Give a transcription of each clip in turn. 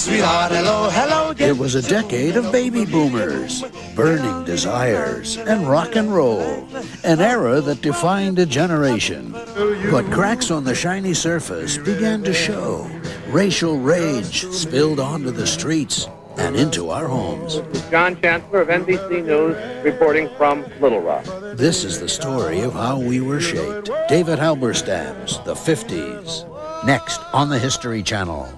Sweetheart, hello, hello. It was a decade of baby boomers, burning desires, and rock and roll. An era that defined a generation. But cracks on the shiny surface began to show. Racial rage spilled onto the streets and into our homes. John Chancellor of NBC News reporting from Little Rock. This is the story of how we were shaped. David Halberstam's The 50s. Next on the History Channel.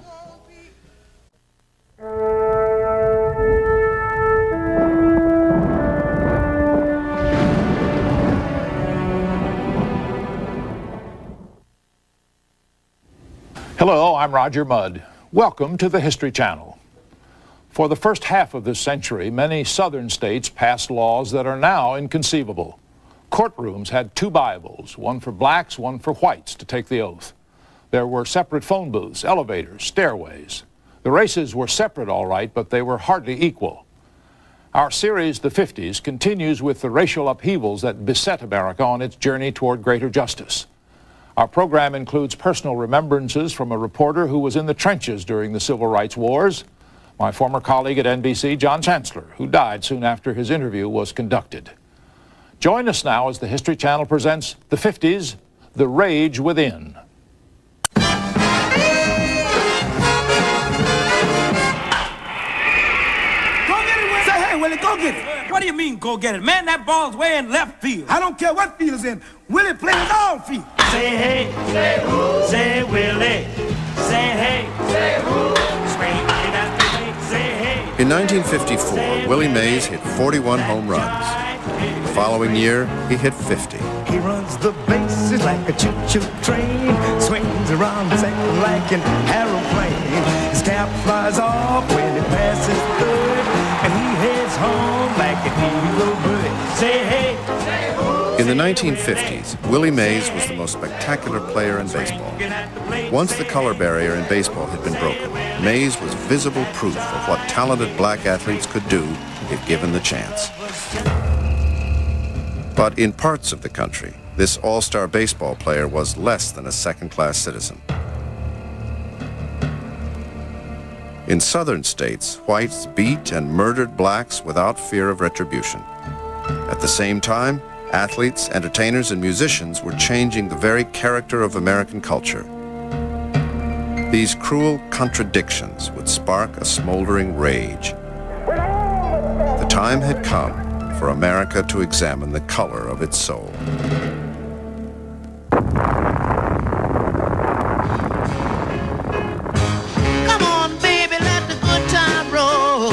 Hello, I'm Roger Mudd. Welcome to the History Channel. For the first half of this century, many southern states passed laws that are now inconceivable. Courtrooms had two Bibles, one for blacks, one for whites, to take the oath. There were separate phone booths, elevators, stairways. The races were separate, all right, but they were hardly equal. Our series, The 50s, continues with the racial upheavals that beset America on its journey toward greater justice. Our program includes personal remembrances from a reporter who was in the trenches during the Civil Rights Wars, my former colleague at NBC, John Chancellor, who died soon after his interview was conducted. Join us now as the History Channel presents The 50s, The Rage Within. Willie, go get it. What do you mean, go get it? Man, that ball's way in left field. I don't care what field it's in. Willie plays all field. Say hey, say who, say Willie, say hey, say who, scream that's the way, say hey. In 1954, Willie Mays hit 41 home runs. The following year, he hit 50. He runs the bases like a choo-choo train, swings around the second like an aeroplane. His cap flies off when he passes third, and he heads home like an eagle bird. Say hey, say who. In the 1950s, Willie Mays was the most spectacular player in baseball. Once the color barrier in baseball had been broken, Mays was visible proof of what talented black athletes could do if given the chance. But in parts of the country, this all-star baseball player was less than a second-class citizen. In southern states, whites beat and murdered blacks without fear of retribution. At the same time, athletes, entertainers, and musicians were changing the very character of American culture. These cruel contradictions would spark a smoldering rage. The time had come for America to examine the color of its soul. Come on, baby, let the good time roll.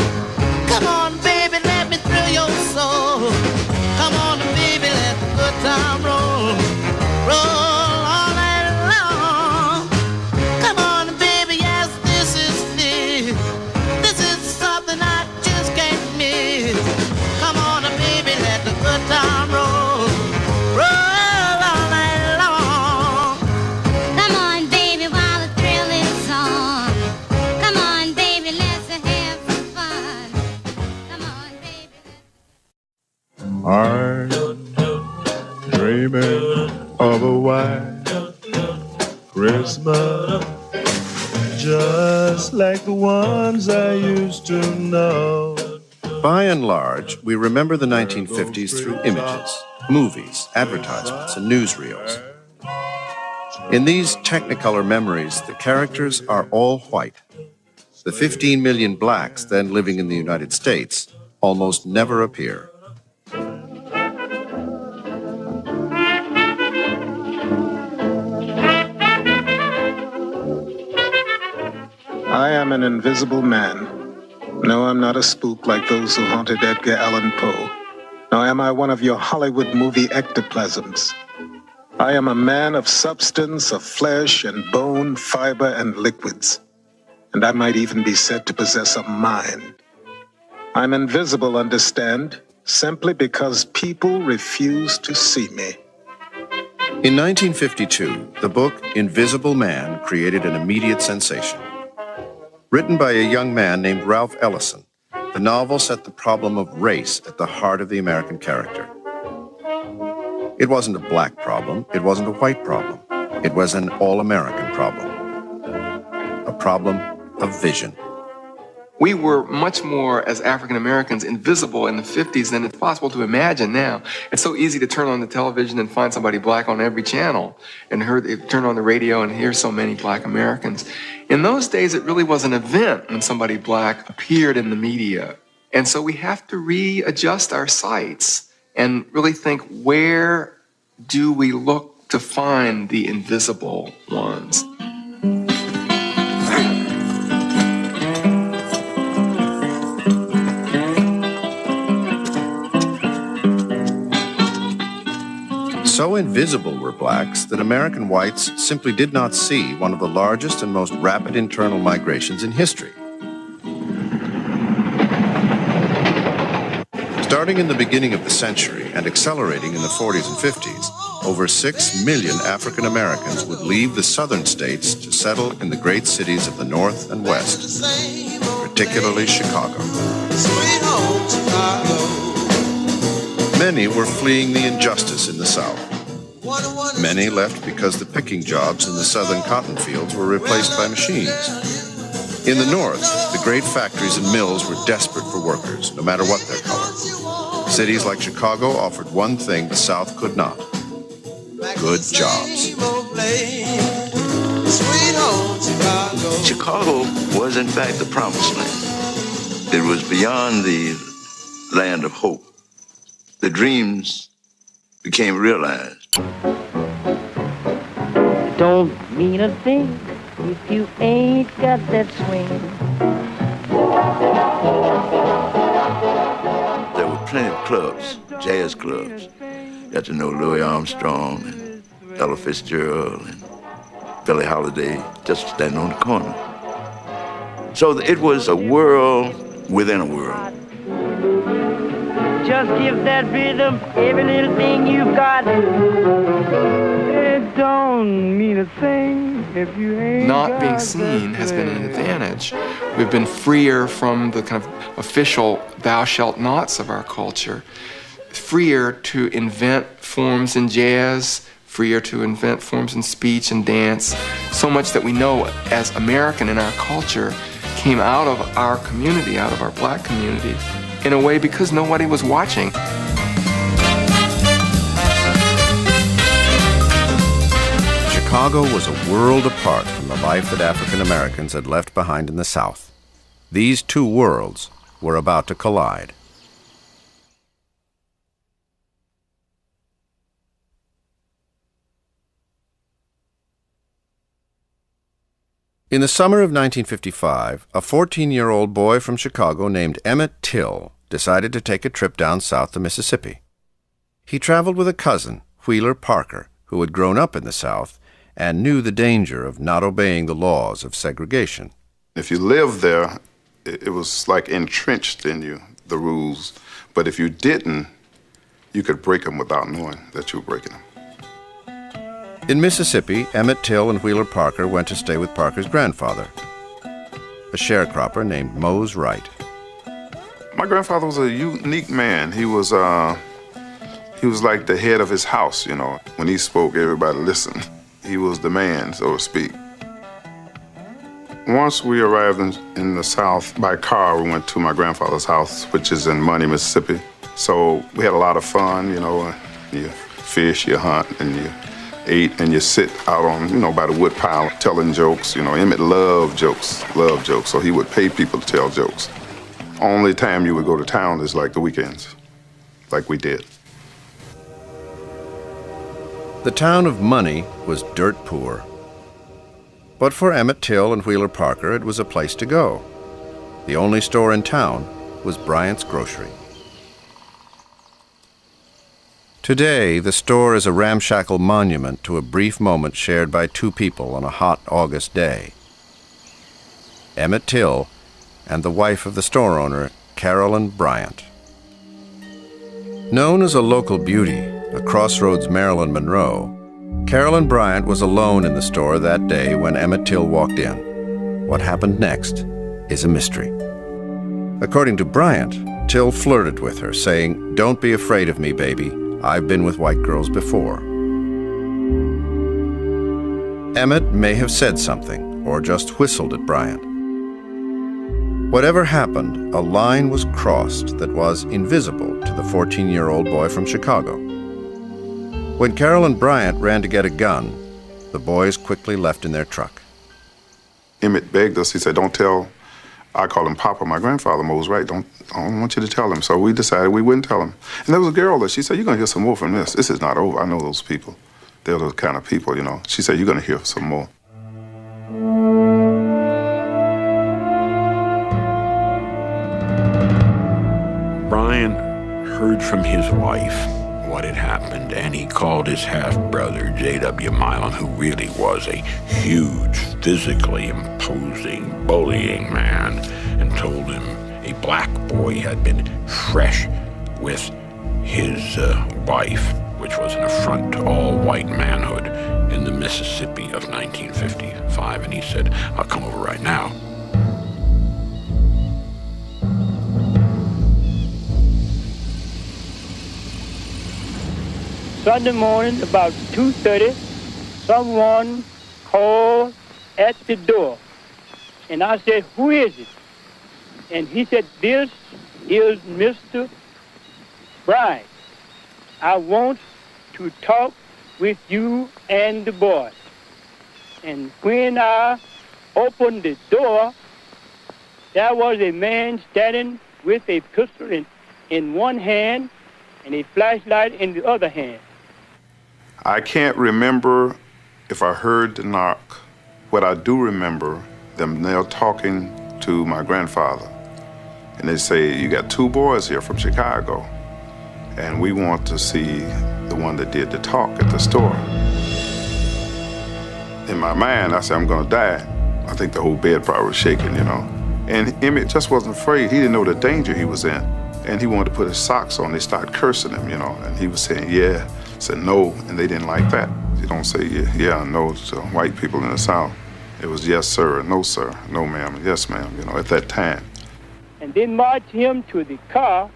Come on, baby, let me thrill your soul. Come on, baby, let the good time roll. Roll all night long. Come on, baby, yes, this is it. This is something I just can't miss. Come on, baby, let the good time roll. Roll all night long. Come on, baby, while the thrill is on. Come on, baby, let's have some fun. Come on, baby. I'm dreaming of a white Christmas, just like the ones I used to know. By and large, we remember the 1950s through images, movies, advertisements, and newsreels. In these Technicolor memories, the characters are all white. The 15 million blacks then living in the United States almost never appear. I am an invisible man. No, I'm not a spook like those who haunted Edgar Allan Poe. Nor am I one of your Hollywood movie ectoplasms. I am a man of substance, of flesh and bone, fiber and liquids. And I might even be said to possess a mind. I'm invisible, understand, simply because people refuse to see me. In 1952, the book Invisible Man created an immediate sensation. Written by a young man named Ralph Ellison, the novel set the problem of race at the heart of the American character. It wasn't a black problem, it wasn't a white problem. It was an all-American problem. A problem of vision. We were much more, as African Americans, invisible in the 50s than it's possible to imagine now. It's so easy to turn on the television and find somebody black on every channel, and turn on the radio and hear so many black Americans. In those days, it really was an event when somebody black appeared in the media. And so we have to readjust our sights and really think, where do we look to find the invisible ones? So invisible were blacks that American whites simply did not see one of the largest and most rapid internal migrations in history. Starting in the beginning of the century and accelerating in the 40s and 50s, over 6 million African Americans would leave the southern states to settle in the great cities of the North and West, particularly Chicago. Many were fleeing the injustice in the South. Many left because the picking jobs in the southern cotton fields were replaced by machines. In the North, the great factories and mills were desperate for workers, no matter what their color. Cities like Chicago offered one thing the South could not: good jobs. Chicago was, in fact, the promised land. It was beyond the land of hope. The dreams became realized. Don't mean a thing if you ain't got that swing. There were plenty of clubs, jazz clubs. Got to know Louis Armstrong and Ella Fitzgerald and Billie Holiday just standing on the corner. So it was a world within a world. Just give that rhythm every little thing you've got. It don't mean a thing if you ain't Not being seen has been an advantage. We've been freer from the kind of official thou shalt nots of our culture, freer to invent forms in jazz, freer to invent forms in speech and dance. So much that we know as American in our culture came out of our community, out of our black community, in a way because nobody was watching. Chicago was a world apart from the life that African Americans had left behind in the South. These two worlds were about to collide. In the summer of 1955, a 14-year-old boy from Chicago named Emmett Till decided to take a trip down south to Mississippi. He traveled with a cousin, Wheeler Parker, who had grown up in the South and knew the danger of not obeying the laws of segregation. If you lived there, it was like entrenched in you, the rules. But if you didn't, you could break them without knowing that you were breaking them. In Mississippi, Emmett Till and Wheeler Parker went to stay with Parker's grandfather, a sharecropper named Mose Wright. My grandfather was a unique man. He was like the head of his house, you know. When he spoke, everybody listened. He was the man, so to speak. Once we arrived in the South by car, we went to my grandfather's house, which is in Money, Mississippi. So we had a lot of fun, you know. You fish, you hunt, and you ate, and you sit out on, you know, by the wood pile telling jokes. You know, Emmett loved jokes, so he would pay people to tell jokes. Only time you would go to town is like the weekends, like we did. The town of Money was dirt poor. But for Emmett Till and Wheeler Parker, it was a place to go. The only store in town was Bryant's Grocery. Today, the store is a ramshackle monument to a brief moment shared by two people on a hot August day. Emmett Till and the wife of the store owner, Carolyn Bryant. Known as a local beauty, a Crossroads Marilyn Monroe, Carolyn Bryant was alone in the store that day when Emmett Till walked in. What happened next is a mystery. According to Bryant, Till flirted with her, saying, "Don't be afraid of me, baby. I've been with white girls before." Emmett may have said something or just whistled at Bryant. Whatever happened, a line was crossed that was invisible to the 14-year-old boy from Chicago. When Carolyn Bryant ran to get a gun, the boys quickly left in their truck. Emmett begged us, he said, don't tell, I call him Papa, my grandfather was right, I don't want you to tell him. So we decided we wouldn't tell him. And there was a girl that she said, you're gonna hear some more from this. This is not over, I know those people. They're those kind of people, you know. She said, you're gonna hear some more. Brian heard from his wife what had happened, and he called his half-brother, J.W. Milan, who really was a huge, physically imposing, bullying man, and told him a black boy had been fresh with his wife, which was an affront to all white manhood in the Mississippi of 1955. And he said, I'll come over right now. Sunday morning, about 2:30, someone called at the door. And I said, who is it? And he said, this is Mr. Bryant. I want to talk with you and the boy. And when I opened the door, there was a man standing with a pistol in one hand and a flashlight in the other hand. I can't remember if I heard the knock. What I do remember, they're talking to my grandfather. And they say, you got two boys here from Chicago, and we want to see the one that did the talk at the store. In my mind, I said, I'm gonna die. I think the whole bed probably was shaking, you know. And Emmett just wasn't afraid. He didn't know the danger he was in. And he wanted to put his socks on. They started cursing him, you know. And he was saying, yeah, said no, and they didn't like that. You don't say yeah, no to white people in the South. It was yes, sir, no, ma'am, yes, ma'am, you know, at that time. And they marched him to the car,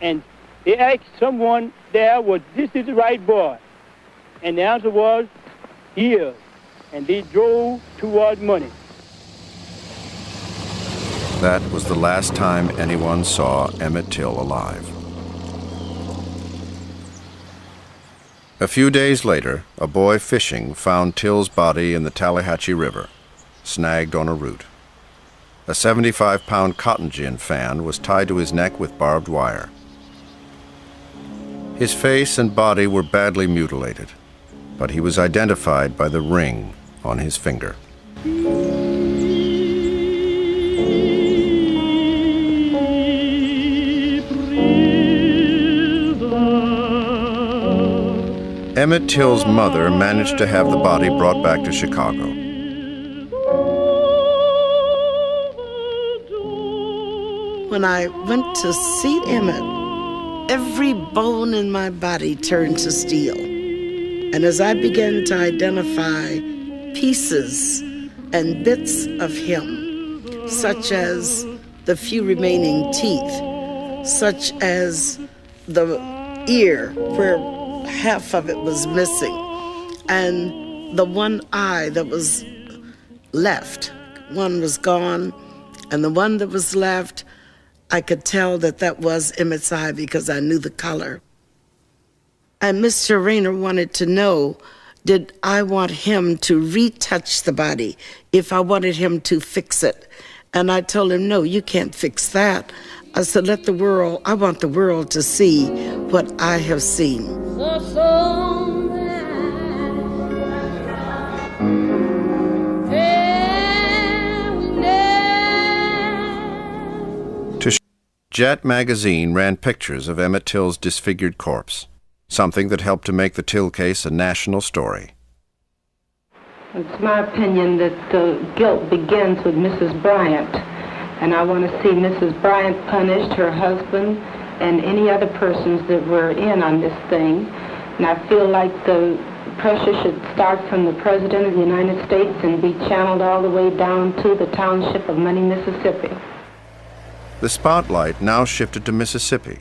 and they asked someone there, was this is the right boy? And the answer was, he is. And they drove toward money. That was the last time anyone saw Emmett Till alive. A few days later, a boy fishing found Till's body in the Tallahatchie River, snagged on a root. A 75-pound cotton gin fan was tied to his neck with barbed wire. His face and body were badly mutilated, but he was identified by the ring on his finger. Emmett Till's mother managed to have the body brought back to Chicago. When I went to see Emmett, every bone in my body turned to steel. And as I began to identify pieces and bits of him, such as the few remaining teeth, such as the ear where half of it was missing, and the one eye that was left. One was gone, and the one that was left, I could tell that that was Emmett's eye because I knew the color. And Mr. Rayner wanted to know, did I want him to retouch the body if I wanted him to fix it? And I told him, no, you can't fix that. I said, I want the world to see what I have seen. Jet magazine ran pictures of Emmett Till's disfigured corpse, something that helped to make the Till case a national story. It's my opinion that the guilt begins with Mrs. Bryant, and I want to see Mrs. Bryant punished, her husband, and any other persons that were in on this thing. And I feel like the pressure should start from the President of the United States and be channeled all the way down to the township of Money, Mississippi. The spotlight now shifted to Mississippi.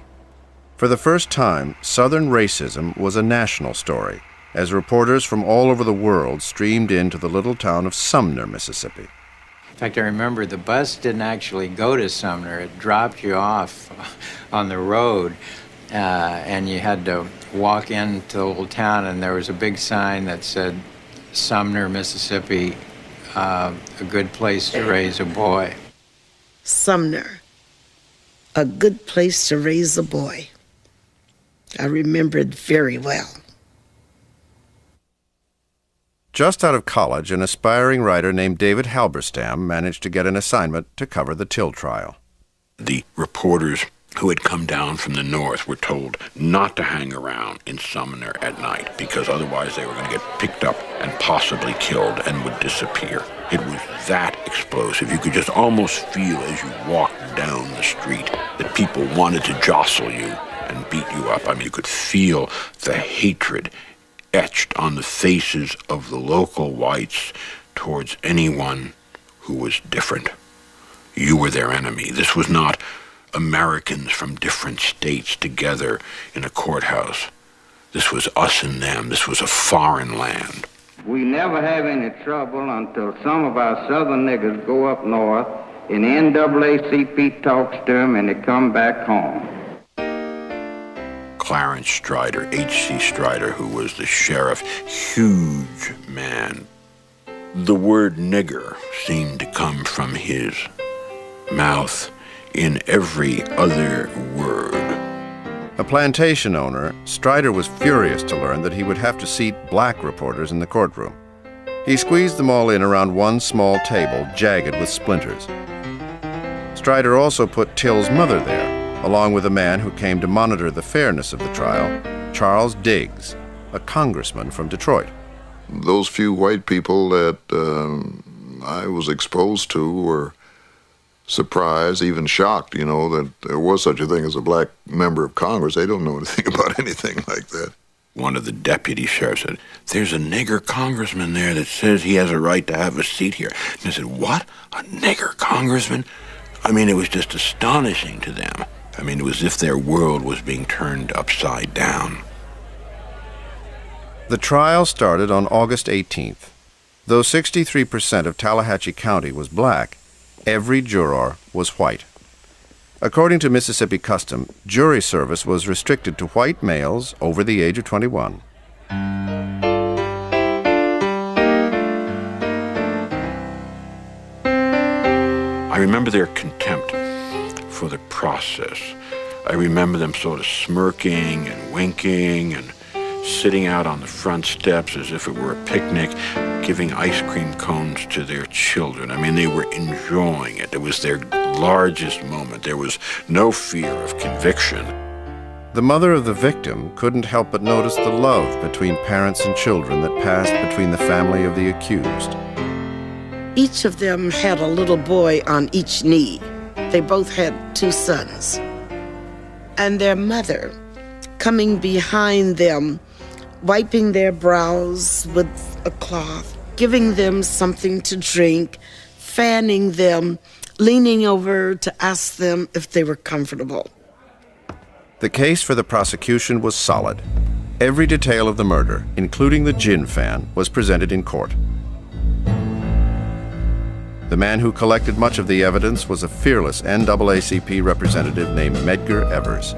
For the first time, Southern racism was a national story, as reporters from all over the world streamed into the little town of Sumner, Mississippi. fact, I remember the bus didn't actually go to Sumner. It dropped you off on the road, and you had to walk into the little town, and there was a big sign that said, Sumner, Mississippi, a good place to raise a boy. Sumner, a good place to raise a boy. I remember it very well. Just out of college, an aspiring writer named David Halberstam managed to get an assignment to cover the Till trial. The reporters who had come down from the north were told not to hang around in Sumner at night because otherwise they were going to get picked up and possibly killed and would disappear. It was that explosive. You could just almost feel as you walked down the street that people wanted to jostle you and beat you up. I mean, you could feel the hatred etched on the faces of the local whites towards anyone who was different. You were their enemy. This was not Americans from different states together in a courthouse. This was us and them. This was a foreign land. We never have any trouble until some of our southern niggers go up north and the NAACP talks to them and they come back home. Clarence Strider, H.C. Strider, who was the sheriff, huge man. The word nigger seemed to come from his mouth in every other word. A plantation owner, Strider was furious to learn that he would have to seat black reporters in the courtroom. He squeezed them all in around one small table, jagged with splinters. Strider also put Till's mother there, along with a man who came to monitor the fairness of the trial, Charles Diggs, a congressman from Detroit. Those few white people that I was exposed to were surprised, even shocked, that there was such a thing as a black member of Congress. They don't know anything about anything like that. One of the deputy sheriffs said, "There's a nigger congressman there that says he has a right to have a seat here." And I said, "What? A nigger congressman?" I mean, it was just astonishing to them. I mean, it was as if their world was being turned upside down. The trial started on August 18th. Though 63% of Tallahatchie County was black, every juror was white. According to Mississippi custom, jury service was restricted to white males over the age of 21. I remember their contempt for the process. I remember them sort of smirking and winking and sitting out on the front steps as if it were a picnic, giving ice cream cones to their children. I mean, they were enjoying it. It was their largest moment. There was no fear of conviction. The mother of the victim couldn't help but notice the love between parents and children that passed between the family of the accused. Each of them had a little boy on each knee. They both had 2 sons. And their mother, coming behind them, wiping their brows with a cloth, giving them something to drink, fanning them, leaning over to ask them if they were comfortable. The case for the prosecution was solid. Every detail of the murder, including the gin fan, was presented in court. The man who collected much of the evidence was a fearless NAACP representative named Medger Evers.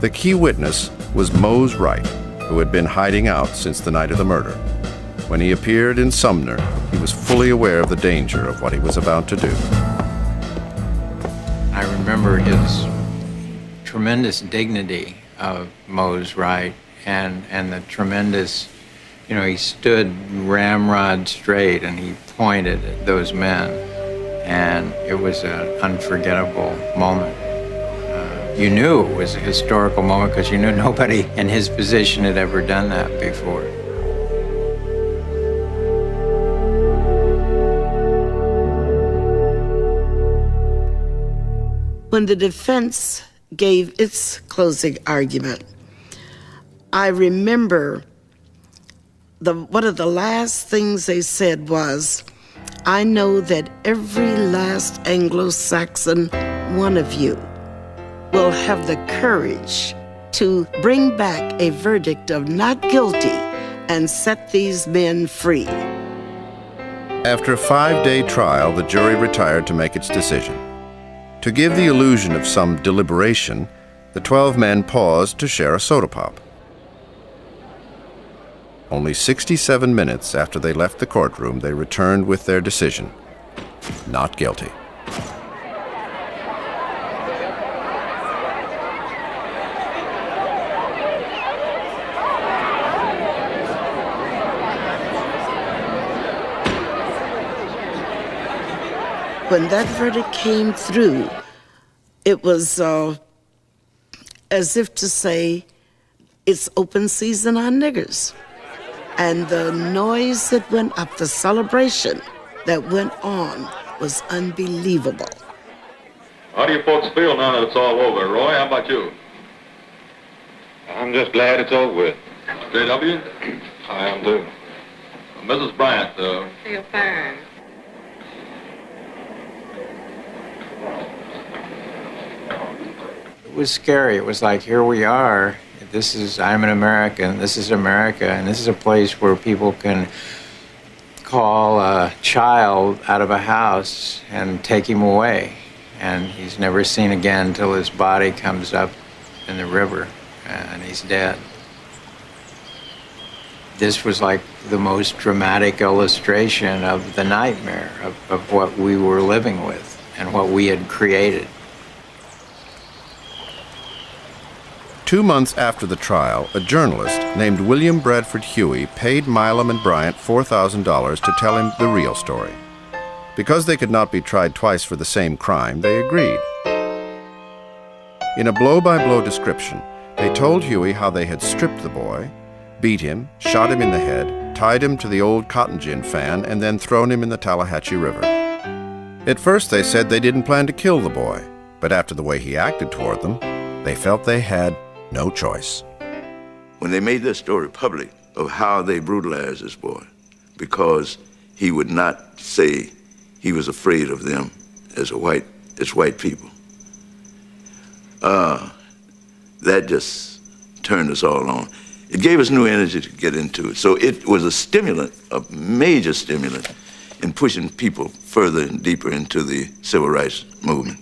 The key witness was Mose Wright, who had been hiding out since the night of the murder. When he appeared in Sumner, he was fully aware of the danger of what he was about to do. I remember his tremendous dignity of Mose Wright and the tremendous, he stood ramrod straight and he pointed at those men, and it was an unforgettable moment. You knew it was a historical moment because you knew nobody in his position had ever done that before. When the defense gave its closing argument, I remember one of the last things they said was, "I know that every last Anglo-Saxon one of you will have the courage to bring back a verdict of not guilty and set these men free." After a 5-day trial, the jury retired to make its decision. To give the illusion of some deliberation, the 12 men paused to share a soda pop. Only 67 minutes after they left the courtroom, they returned with their decision: not guilty. When that verdict came through, it was as if to say, it's open season on niggers. And the noise that went up, the celebration that went on, was unbelievable. How do you folks feel now that it's all over? Roy, how about you? I'm just glad it's over with. J.W.? I am too. Mrs. Bryant, Feel fine. It was scary. It was like, here we are. I'm an American. This is America. And this is a place where people can call a child out of a house and take him away. And he's never seen again until his body comes up in the river and he's dead. This was like the most dramatic illustration of the nightmare of what we were living with and what we had created. 2 months after the trial, a journalist named William Bradford Huey paid Milam and Bryant $4,000 to tell him the real story. Because they could not be tried twice for the same crime, they agreed. In a blow-by-blow description, they told Huey how they had stripped the boy, beat him, shot him in the head, tied him to the old cotton gin fan, and then thrown him in the Tallahatchie River. At first they said they didn't plan to kill the boy, but after the way he acted toward them, they felt they had no choice. When they made their story public of how they brutalized this boy, because he would not say he was afraid of them as white people, that just turned us all on. It gave us new energy to get into it. So it was a stimulant, a major stimulant, in pushing people further and deeper into the civil rights movement.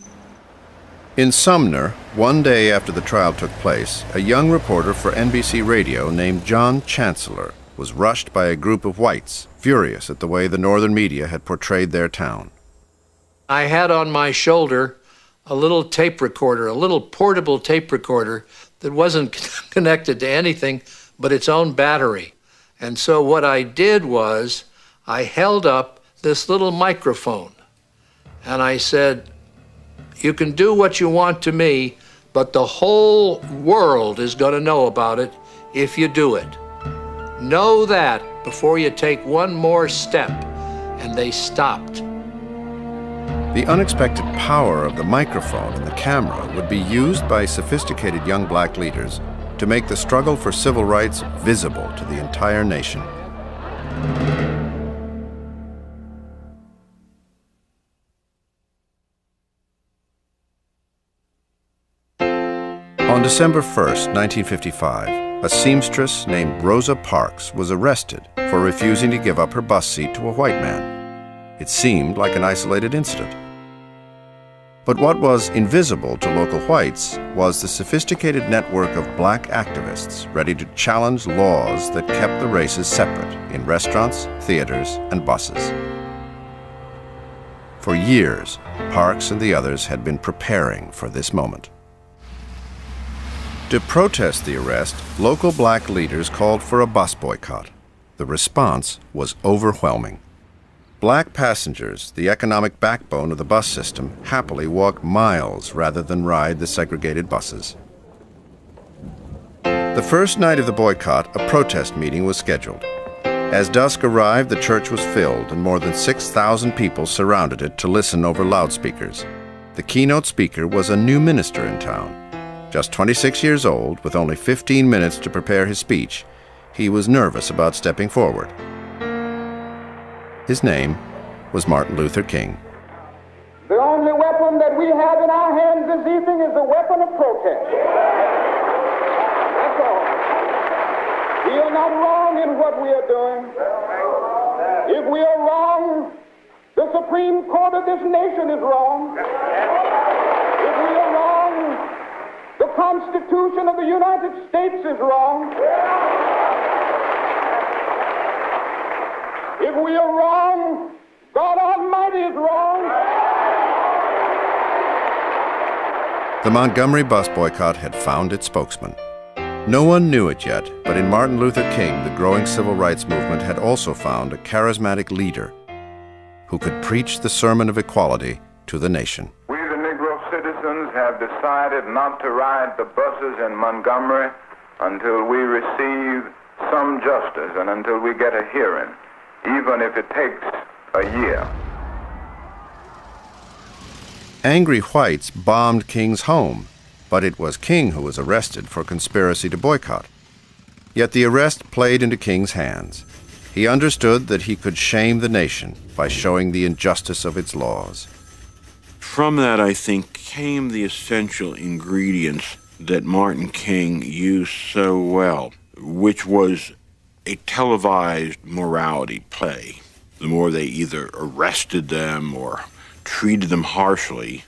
In Sumner, one day after the trial took place, a young reporter for NBC Radio named John Chancellor was rushed by a group of whites, furious at the way the northern media had portrayed their town. I had on my shoulder a little tape recorder, a little portable tape recorder that wasn't connected to anything but its own battery. And so what I did was I held up this little microphone and I said, you can do what you want to me, but the whole world is going to know about it if you do it. Know that before you take one more step. And they stopped. The unexpected power of the microphone and the camera would be used by sophisticated young black leaders to make the struggle for civil rights visible to the entire nation. On December 1st, 1955, a seamstress named Rosa Parks was arrested for refusing to give up her bus seat to a white man. It seemed like an isolated incident. But what was invisible to local whites was the sophisticated network of black activists ready to challenge laws that kept the races separate in restaurants, theaters, and buses. For years, Parks and the others had been preparing for this moment. To protest the arrest, local black leaders called for a bus boycott. The response was overwhelming. Black passengers, the economic backbone of the bus system, happily walked miles rather than ride the segregated buses. The first night of the boycott, a protest meeting was scheduled. As dusk arrived, the church was filled and more than 6,000 people surrounded it to listen over loudspeakers. The keynote speaker was a new minister in town. Just 26 years old, with only 15 minutes to prepare his speech, he was nervous about stepping forward. His name was Martin Luther King. The only weapon that we have in our hands this evening is the weapon of protest. That's all. We are not wrong in what we are doing. If we are wrong, the Supreme Court of this nation is wrong. If we are wrong, the Constitution of the United States is wrong. If we are wrong, God Almighty is wrong. The Montgomery bus boycott had found its spokesman. No one knew it yet, but in Martin Luther King, the growing civil rights movement had also found a charismatic leader who could preach the sermon of equality to the nation. We, the Negro citizens, have decided not to ride the buses in Montgomery until we receive some justice and until we get a hearing, even if it takes a year. Angry whites bombed King's home, but it was King who was arrested for conspiracy to boycott. Yet the arrest played into King's hands. He understood that he could shame the nation by showing the injustice of its laws. From that, I think, came the essential ingredients that Martin King used so well, which was a televised morality play. The more they either arrested them or treated them harshly,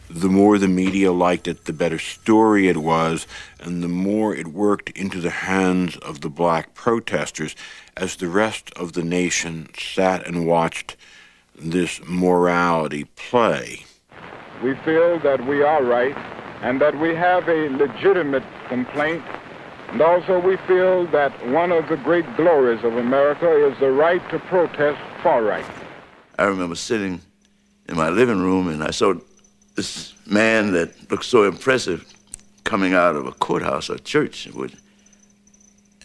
the more the media liked it, the better story it was, and the more it worked into the hands of the black protesters as the rest of the nation sat and watched this morality play. We feel that we are right and that we have a legitimate complaint. And also we feel that one of the great glories of America is the right to protest for right. I remember sitting in my living room and I saw this man that looked so impressive coming out of a courthouse or church.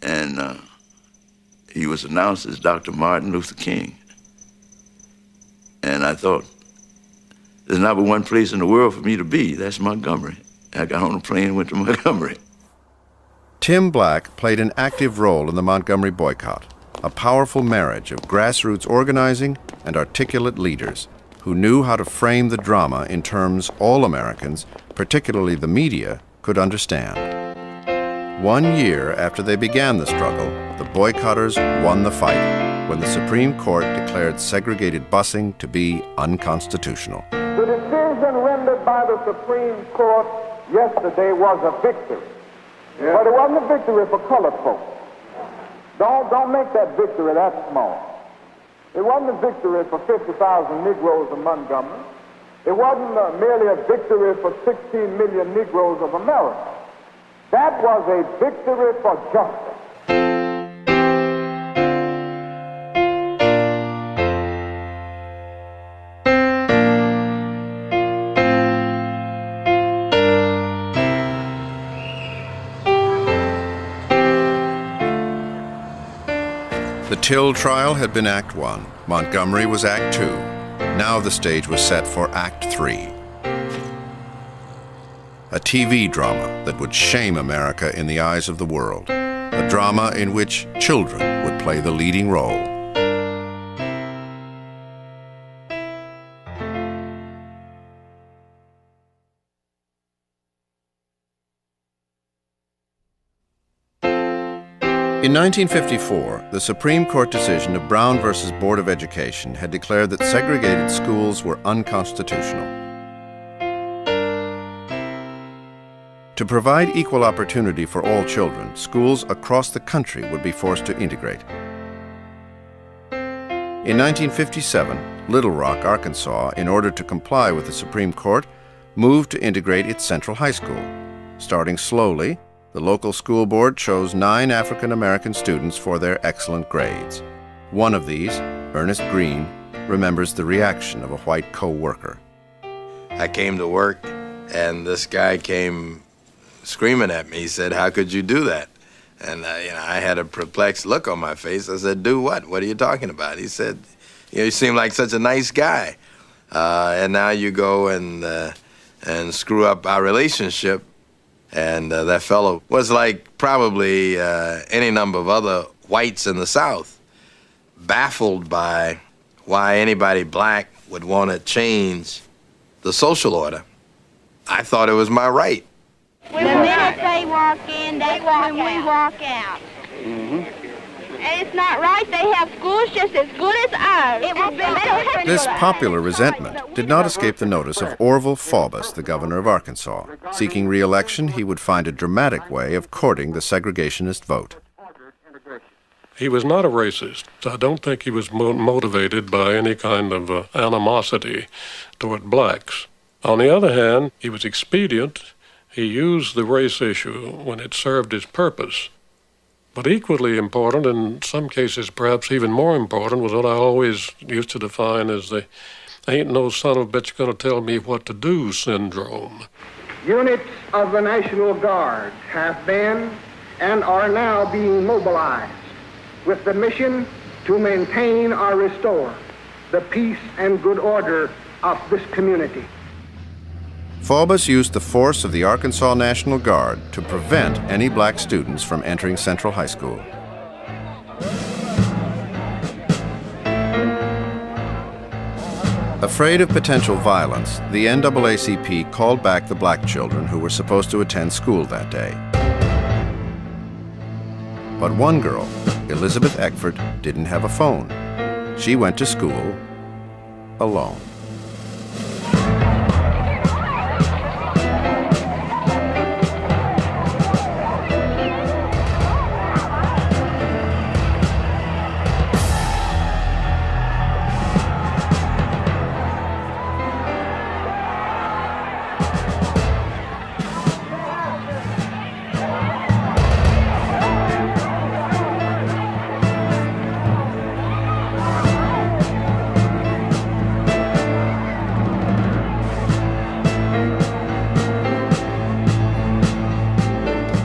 And he was announced as Dr. Martin Luther King. And I thought, there's not but one place in the world for me to be. That's Montgomery. I got on a plane and went to Montgomery. Tim Black played an active role in the Montgomery boycott, a powerful marriage of grassroots organizing and articulate leaders who knew how to frame the drama in terms all Americans, particularly the media, could understand. 1 year after they began the struggle, the boycotters won the fight when the Supreme Court declared segregated busing to be unconstitutional. The decision rendered by the Supreme Court yesterday was a victory. Yeah. But it wasn't a victory for colored folks. Don't make that victory that small. It wasn't a victory for 50,000 Negroes of Montgomery. It wasn't merely a victory for 16 million Negroes of America. That was a victory for justice. The Till trial had been Act 1. Montgomery was Act 2. Now the stage was set for Act 3. A TV drama that would shame America in the eyes of the world. A drama in which children would play the leading role. In 1954, the Supreme Court decision of Brown versus Board of Education had declared that segregated schools were unconstitutional. To provide equal opportunity for all children, schools across the country would be forced to integrate. In 1957, Little Rock, Arkansas, in order to comply with the Supreme Court, moved to integrate its Central High School. Starting slowly, the local school board chose 9 African-American students for their excellent grades. One of these, Ernest Green, remembers the reaction of a white co-worker. I came to work, and this guy came screaming at me. He said, "How could you do that?" And I had a perplexed look on my face. I said, "Do what? What are you talking about?" He said, "You seem like such a nice guy, and now you go and screw up our relationship." And that fellow was like probably any number of other whites in the South, baffled by why anybody black would want to change the social order. I thought it was my right. The minute they walk in, they walk out. Mm-hmm. And it's not right. They have schools just as good as ours. It would be This popular resentment did not escape the notice of Orville Faubus, the governor of Arkansas. Seeking re-election, he would find a dramatic way of courting the segregationist vote. He was not a racist. I don't think he was motivated by any kind of animosity toward blacks. On the other hand, he was expedient. He used the race issue when it served his purpose. But equally important, in some cases perhaps even more important, was what I always used to define as the ain't no son of a bitch gonna tell me what to do syndrome. Units of the National Guard have been and are now being mobilized with the mission to maintain or restore the peace and good order of this community. Faubus used the force of the Arkansas National Guard to prevent any black students from entering Central High School. Afraid of potential violence, the NAACP called back the black children who were supposed to attend school that day. But one girl, Elizabeth Eckford, didn't have a phone. She went to school alone.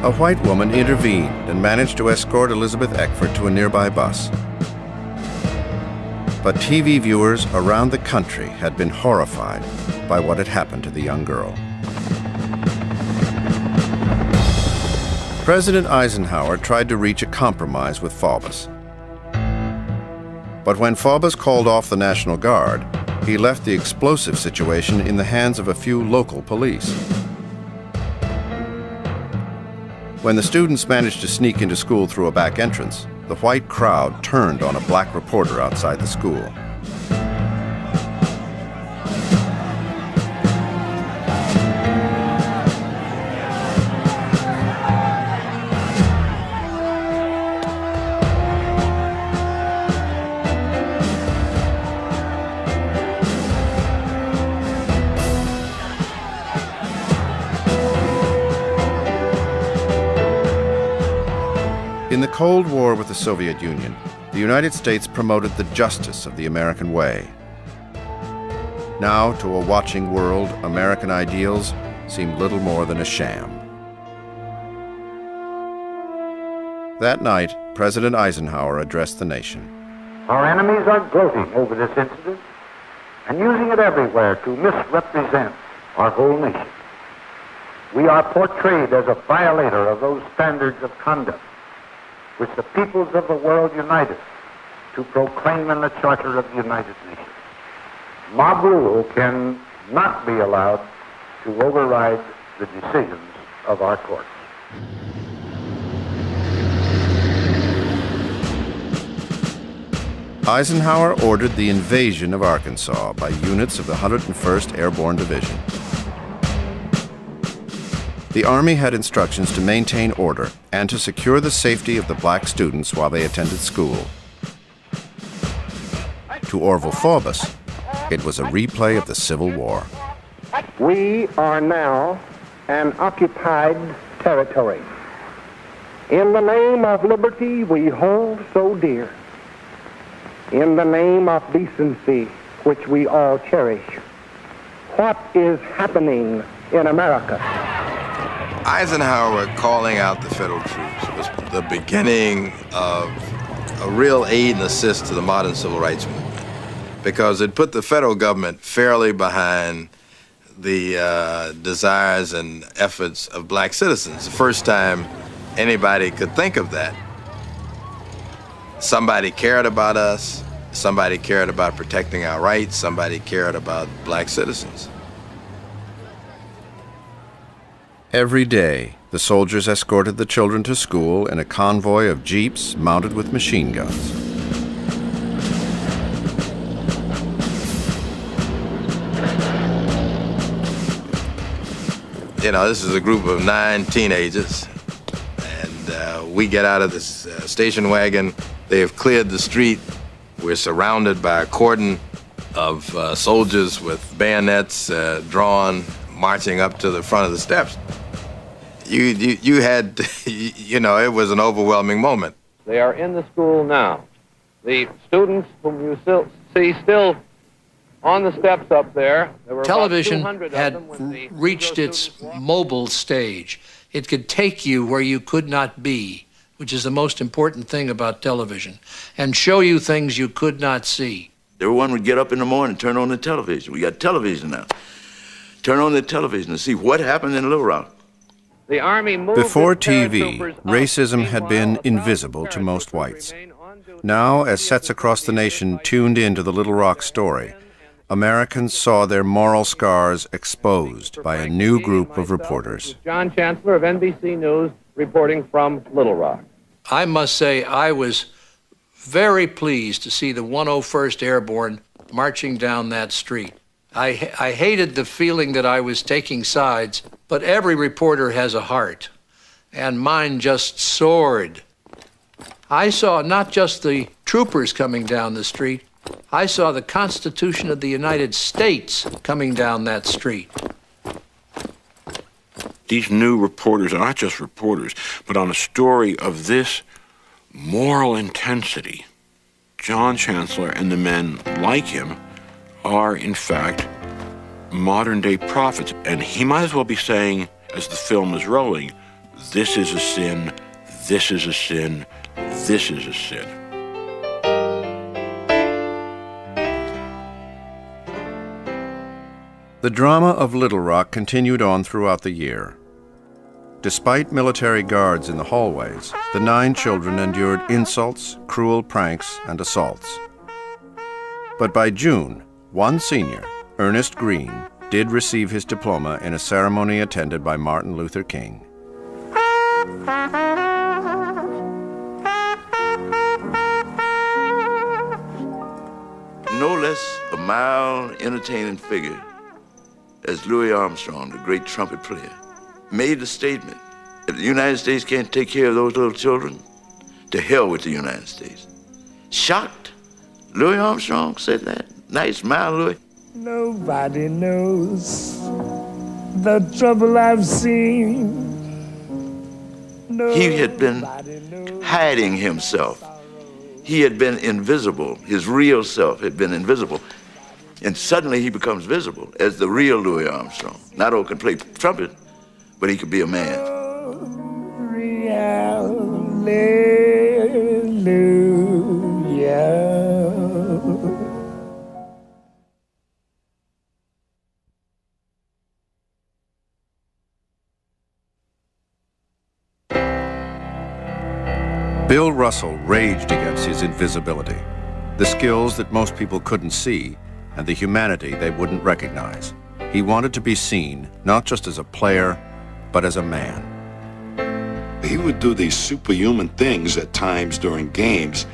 A white woman intervened and managed to escort Elizabeth Eckford to a nearby bus. But TV viewers around the country had been horrified by what had happened to the young girl. President Eisenhower tried to reach a compromise with Faubus. But when Faubus called off the National Guard, he left the explosive situation in the hands of a few local police. When the students managed to sneak into school through a back entrance, the white crowd turned on a black reporter outside the school. In the Cold War with the Soviet Union, the United States promoted the justice of the American way. Now, to a watching world, American ideals seemed little more than a sham. That night, President Eisenhower addressed the nation. Our enemies are gloating over this incident and using it everywhere to misrepresent our whole nation. We are portrayed as a violator of those standards of conduct which the peoples of the world united to proclaim in the Charter of the United Nations. Mob rule can not be allowed to override the decisions of our courts. Eisenhower ordered the invasion of Arkansas by units of the 101st Airborne Division. The Army had instructions to maintain order and to secure the safety of the black students while they attended school. To Orville Faubus, it was a replay of the Civil War. We are now an occupied territory. In the name of liberty we hold so dear, in the name of decency which we all cherish, what is happening in America? Eisenhower calling out the federal troops was the beginning of a real aid and assist to the modern civil rights movement, because it put the federal government fairly behind the desires and efforts of black citizens. The first time anybody could think of that. Somebody cared about us, somebody cared about protecting our rights, somebody cared about black citizens. Every day, The soldiers escorted the children to school in a convoy of jeeps mounted with machine guns. You know, this is a group of 9 teenagers, and we get out of this station wagon. They have cleared the street. We're surrounded by a cordon of soldiers with bayonets drawn, marching up to the front of the steps. You had, you know, it was an overwhelming moment. They are in the school now. The students whom you see still on the steps up there, were television about 200 had of them when the reached its mobile stage. It could take you where you could not be, which is the most important thing about television, and show you things you could not see. Everyone would get up in the morning and turn on the television. We got television now. Turn on the television to see what happened in Little Rock. The Army moved Before its TV, paratroopers up. racism had been invisible to most whites. Now, as sets across the nation tuned into the Little Rock story, Americans saw their moral scars exposed by a new group of reporters. John Chancellor of NBC News reporting from Little Rock. I must say I was very pleased to see the 101st Airborne marching down that street. I hated the feeling that I was taking sides, but every reporter has a heart, and mine just soared. I saw not just the troopers coming down the street, I saw the Constitution of the United States coming down that street. These new reporters are not just reporters, but on a story of this moral intensity. John Chancellor and the men like him are, in fact, modern-day prophets. And he might as well be saying, as the film is rolling, this is a sin, this is a sin, this is a sin. The drama of Little Rock continued on throughout the year. Despite military guards in the hallways, the 9 children endured insults, cruel pranks, and assaults. But by June, one senior, Ernest Green, did receive his diploma in a ceremony attended by Martin Luther King. No less a mild, entertaining figure as Louis Armstrong, the great trumpet player, made the statement, if the United States can't take care of those little children, to hell with the United States. Shocked, Louis Armstrong said that. Nice, mild Louis. Nobody knows the trouble I've seen. He had been hiding himself. He had been invisible. His real self had been invisible. And suddenly he becomes visible as the real Louis Armstrong. Not only could play trumpet, but he could be a man. Bill Russell raged against his invisibility, the skills that most people couldn't see, and the humanity they wouldn't recognize. He wanted to be seen, not just as a player, but as a man. He would do these superhuman things at times during games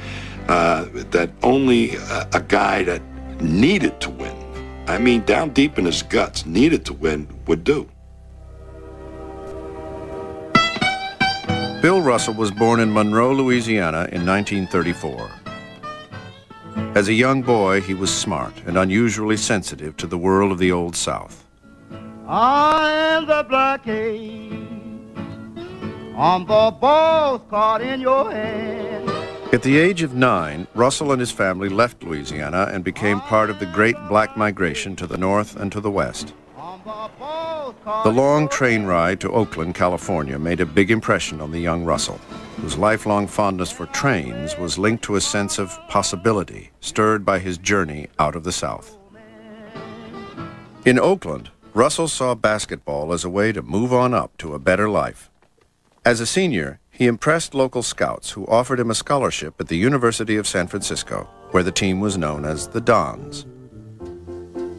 that only a guy that needed to win, I mean down deep in his guts, needed to win, would do. Bill Russell was born in Monroe, Louisiana in 1934. As a young boy, he was smart and unusually sensitive to the world of the Old South. I am the blockade on the balls caught in your hand. At the age of 9, Russell and his family left Louisiana and became part of the Great Black Migration to the north and to the west. The long train ride to Oakland, California made a big impression on the young Russell, whose lifelong fondness for trains was linked to a sense of possibility stirred by his journey out of the South. In Oakland, Russell saw basketball as a way to move on up to a better life. As a senior, he impressed local scouts who offered him a scholarship at the University of San Francisco, where the team was known as the Dons.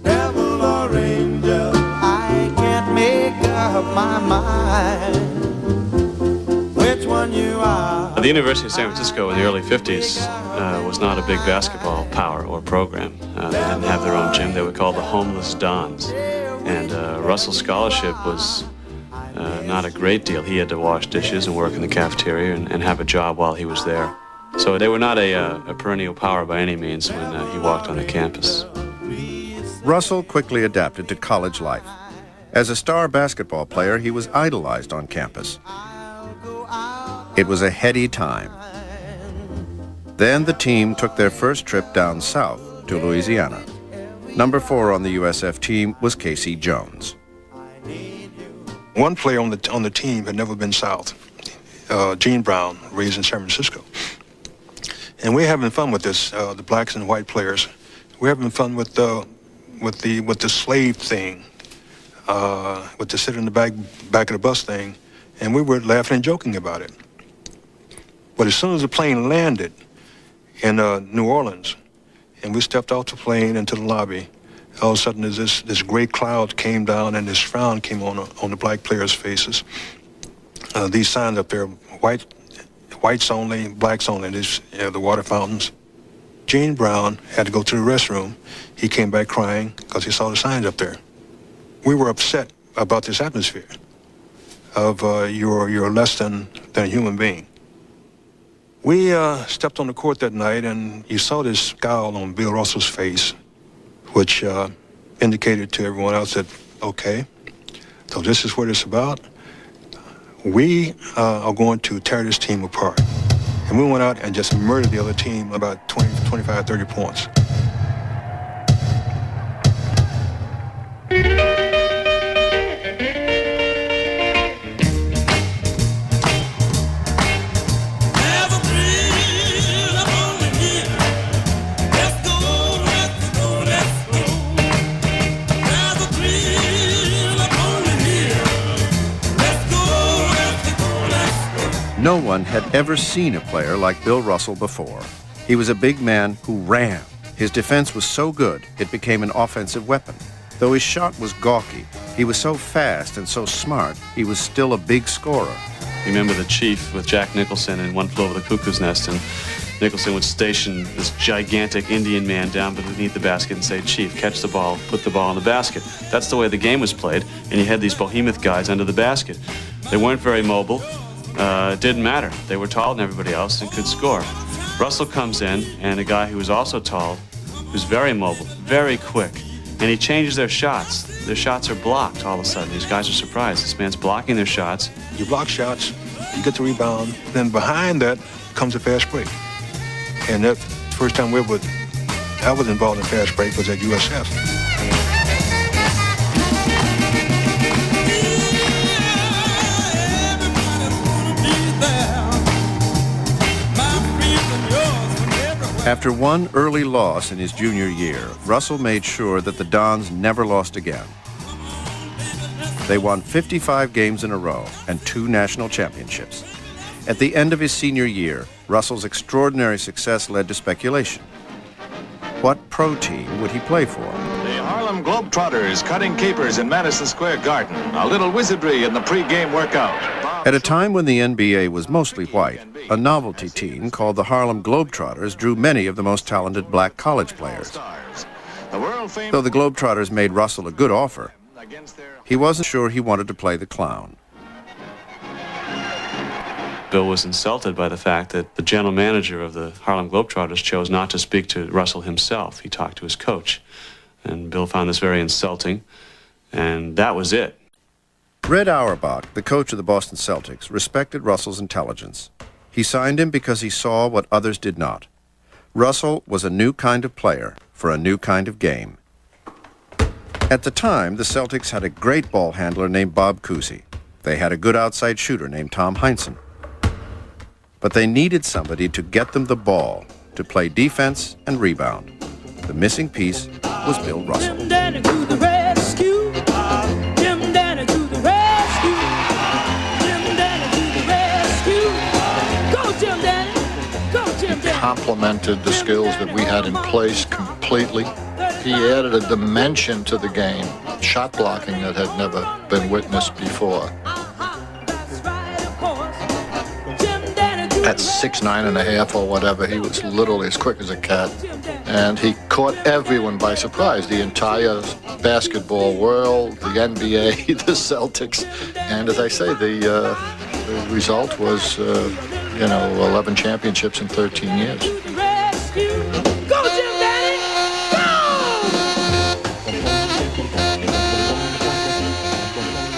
Devil or angel, I can't make up my mind. The University of San Francisco in the early 50s was not a big basketball power or program. They didn't have their own gym. They were called the Homeless Dons. And Russell's scholarship was not a great deal. He had to wash dishes and work in the cafeteria and have a job while he was there. So they were not a perennial power by any means when he walked on the campus. Russell quickly adapted to college life. As a star basketball player, he was idolized on campus. It was a heady time. Then the team took their first trip down south to Louisiana. Number 4 on the USF team was Casey Jones. One player on the team had never been south, Gene Brown, raised in San Francisco. And we're having fun with this, the blacks and white players. We're having fun with the slave thing, with the sit in the back of the bus thing, and we were laughing and joking about it. But as soon as the plane landed in New Orleans, and we stepped off the plane into the lobby, all of a sudden this gray cloud came down and this frown came on the black players' faces. These signs up there, whites only, blacks only, the water fountains. Gene Brown had to go to the restroom. He came back crying because he saw the signs up there. We were upset about this atmosphere of you're less than a human being. We stepped on the court that night, and you saw this scowl on Bill Russell's face, which indicated to everyone else that, okay, so this is what it's about. We are going to tear this team apart. And we went out and just murdered the other team about 20, 25, 30 points. No one had ever seen a player like Bill Russell before. He was a big man who ran. His defense was so good, it became an offensive weapon. Though his shot was gawky, he was so fast and so smart, he was still a big scorer. Remember the Chief with Jack Nicholson in One Flew Over the Cuckoo's Nest, and Nicholson would station this gigantic Indian man down beneath the basket and say, Chief, catch the ball, put the ball in the basket. That's the way the game was played, and you had these behemoth guys under the basket. They weren't very mobile. It didn't matter. They were taller than everybody else and could score. Russell comes in, and a guy who was also tall, who's very mobile, very quick, and he changes their shots. Their shots are blocked all of a sudden. These guys are surprised. This man's blocking their shots. You block shots, you get the rebound, then behind that comes a fast break. And that first time I was involved in fast break was at USF. After one early loss in his junior year, Russell made sure that the Dons never lost again. They won 55 games in a row and 2 national championships. At the end of his senior year, Russell's extraordinary success led to speculation. What pro team would he play for? The Harlem Globetrotters cutting capers in Madison Square Garden. A little wizardry in the pregame workout. At a time when the NBA was mostly white, a novelty team called the Harlem Globetrotters drew many of the most talented black college players. Though the Globetrotters made Russell a good offer, he wasn't sure he wanted to play the clown. Bill was insulted by the fact that the general manager of the Harlem Globetrotters chose not to speak to Russell himself. He talked to his coach. And Bill found this very insulting, and that was it. Red Auerbach, the coach of the Boston Celtics, respected Russell's intelligence. He signed him because he saw what others did not. Russell was a new kind of player for a new kind of game. At the time, the Celtics had a great ball handler named Bob Cousy. They had a good outside shooter named Tom Heinsohn. But they needed somebody to get them the ball, to play defense and rebound. The missing piece was Bill Russell. Jim Danny to the rescue. Jim Danny to the rescue. Jim Danny to the rescue. Go, Jim Danny. Go, Jim Danny. Complemented the skills that we had in place completely. He added a dimension to the game, shot blocking that had never been witnessed before. That's right, of course. Jim Danny to at 6'9½" or whatever. He was literally as quick as a cat. And he caught everyone by surprise, the entire basketball world, the NBA, the Celtics. And as I say, the result was, 11 championships in 13 years.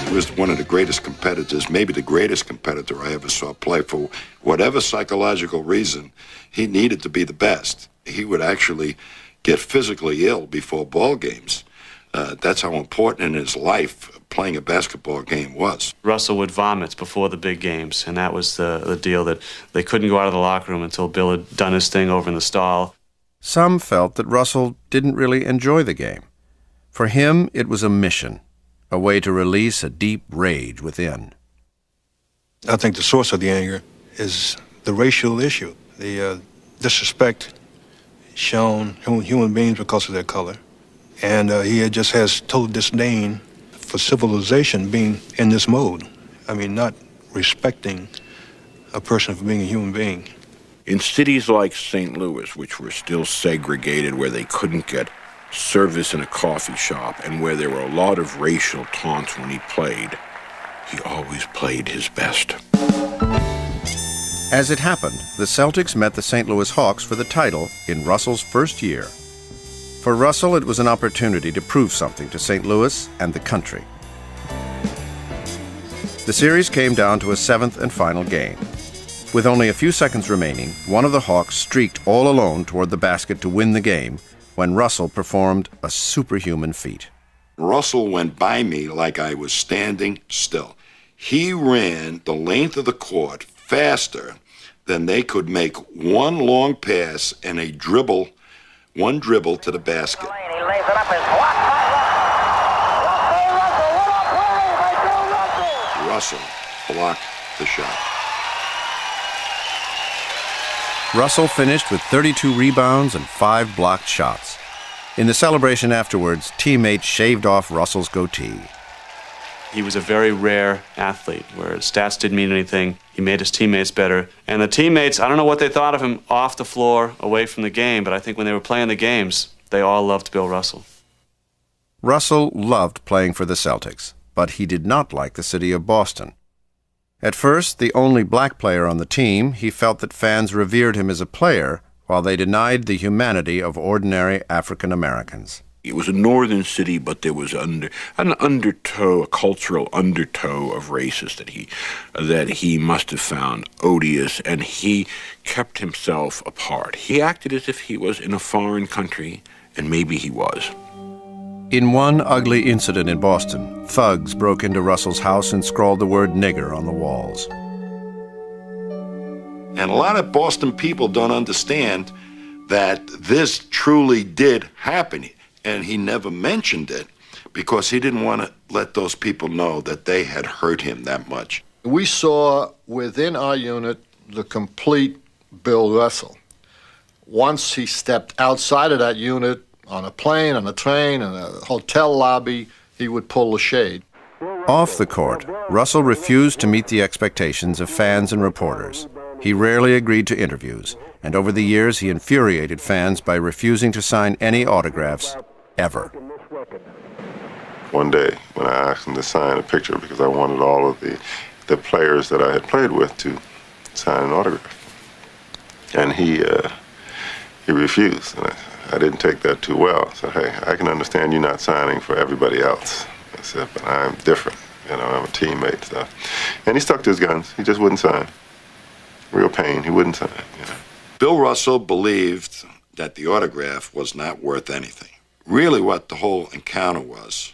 He was one of the greatest competitors, maybe the greatest competitor I ever saw play. For whatever psychological reason, he needed to be the best. He would actually get physically ill before ball games. That's how important in his life playing a basketball game was. Russell would vomit before the big games, and that was the deal, that they couldn't go out of the locker room until Bill had done his thing over in the stall. Some felt that Russell didn't really enjoy the game. For him, it was a mission, a way to release a deep rage within. I think the source of the anger is the racial issue, the disrespect shown human beings because of their color. And he just has total disdain for civilization being in this mode. I mean, not respecting a person for being a human being. In cities like St. Louis, which were still segregated, where they couldn't get service in a coffee shop, and where there were a lot of racial taunts when he played, he always played his best. As it happened, the Celtics met the St. Louis Hawks for the title in Russell's first year. For Russell, it was an opportunity to prove something to St. Louis and the country. The series came down to a seventh and final game. With only a few seconds remaining, one of the Hawks streaked all alone toward the basket to win the game when Russell performed a superhuman feat. Russell went by me like I was standing still. He ran the length of the court faster than they could make one long pass and one dribble to the basket. He lays it up, it's blocked by Russell blocked the shot. Russell finished with 32 rebounds and 5 blocked shots. In the celebration afterwards, teammates shaved off Russell's goatee. He was a very rare athlete, where stats didn't mean anything. He made his teammates better. And the teammates, I don't know what they thought of him off the floor, away from the game, but I think when they were playing the games, they all loved Bill Russell. Russell loved playing for the Celtics, but he did not like the city of Boston. At first, the only black player on the team, he felt that fans revered him as a player, while they denied the humanity of ordinary African Americans. It was a northern city, but there was an undertow, a cultural undertow of racist that he must have found odious, and he kept himself apart. He acted as if he was in a foreign country, and maybe he was. In one ugly incident in Boston, thugs broke into Russell's house and scrawled the word nigger on the walls. And a lot of Boston people don't understand that this truly did happen. And he never mentioned it because he didn't want to let those people know that they had hurt him that much. We saw within our unit the complete Bill Russell. Once he stepped outside of that unit, on a plane, on a train, in a hotel lobby, he would pull the shade. Off the court, Russell refused to meet the expectations of fans and reporters. He rarely agreed to interviews, and over the years he infuriated fans by refusing to sign any autographs, ever. One day, when I asked him to sign a picture because I wanted all of the players that I had played with to sign an autograph, and he refused. And I didn't take that too well. I said, hey, I can understand you not signing for everybody else. I said, but I'm different. I'm a teammate stuff. And he stuck to his guns. He just wouldn't sign. Real pain. He wouldn't sign. Bill Russell believed that the autograph was not worth anything. Really what the whole encounter was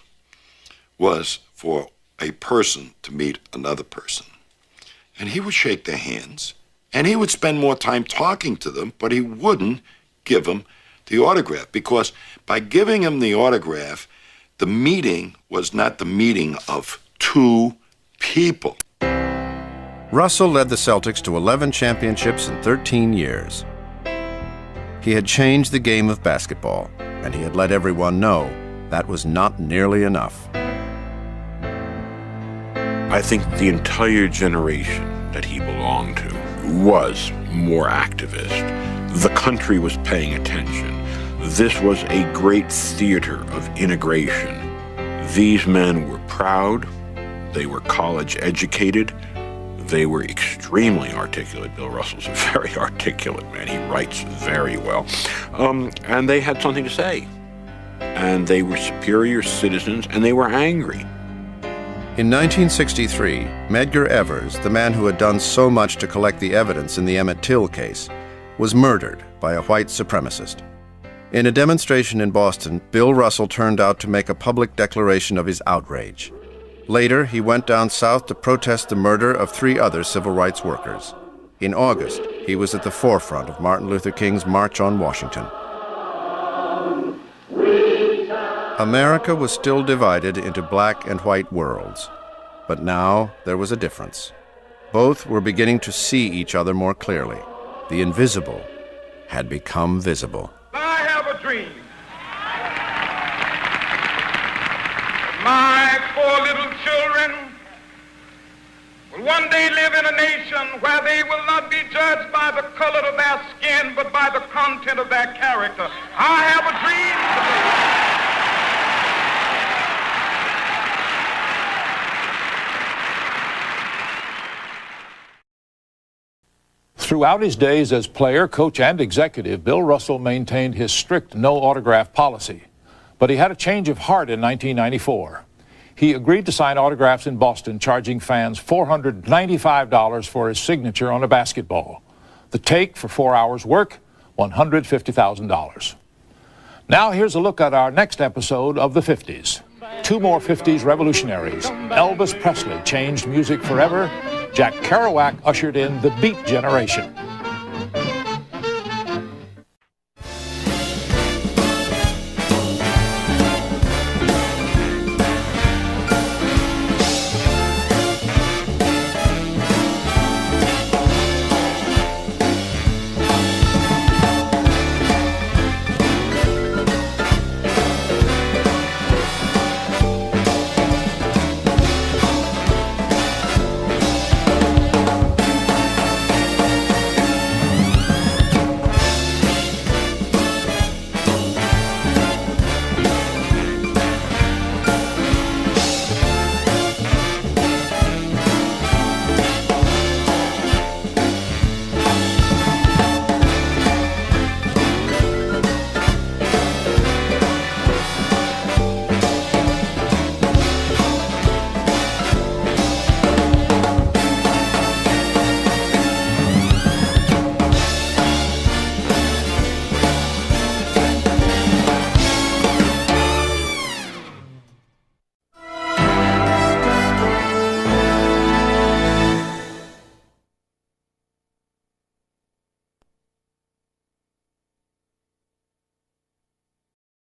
for a person to meet another person. And he would shake their hands, and he would spend more time talking to them, but he wouldn't give them the autograph, because by giving him the autograph, the meeting was not the meeting of two people. Russell led the Celtics to 11 championships in 13 years. He had changed the game of basketball, and he had let everyone know that was not nearly enough. I think the entire generation that he belonged to was more activist. The country was paying attention. This was a great theater of integration. These men were proud. They were college educated. They were extremely articulate. Bill Russell's a very articulate man. He writes very well. And they had something to say. And they were superior citizens, and they were angry. In 1963, Medger Evers, the man who had done so much to collect the evidence in the Emmett Till case, was murdered by a white supremacist. In a demonstration in Boston, Bill Russell turned out to make a public declaration of his outrage. Later, he went down south to protest the murder of 3 other civil rights workers. In August, he was at the forefront of Martin Luther King's March on Washington. America was still divided into black and white worlds, but now there was a difference. Both were beginning to see each other more clearly. The invisible had become visible. I have a dream. My 4 little children will one day live in a nation where they will not be judged by the color of their skin, but by the content of their character. I have a dream. Throughout his days as player, coach, and executive, Bill Russell maintained his strict no autograph policy. But he had a change of heart in 1994. He agreed to sign autographs in Boston, charging fans $495 for his signature on a basketball. The take for 4 hours' work, $150,000. Now here's a look at our next episode of the 50s. 2 more 50s revolutionaries. Elvis Presley changed music forever. Jack Kerouac ushered in the Beat Generation.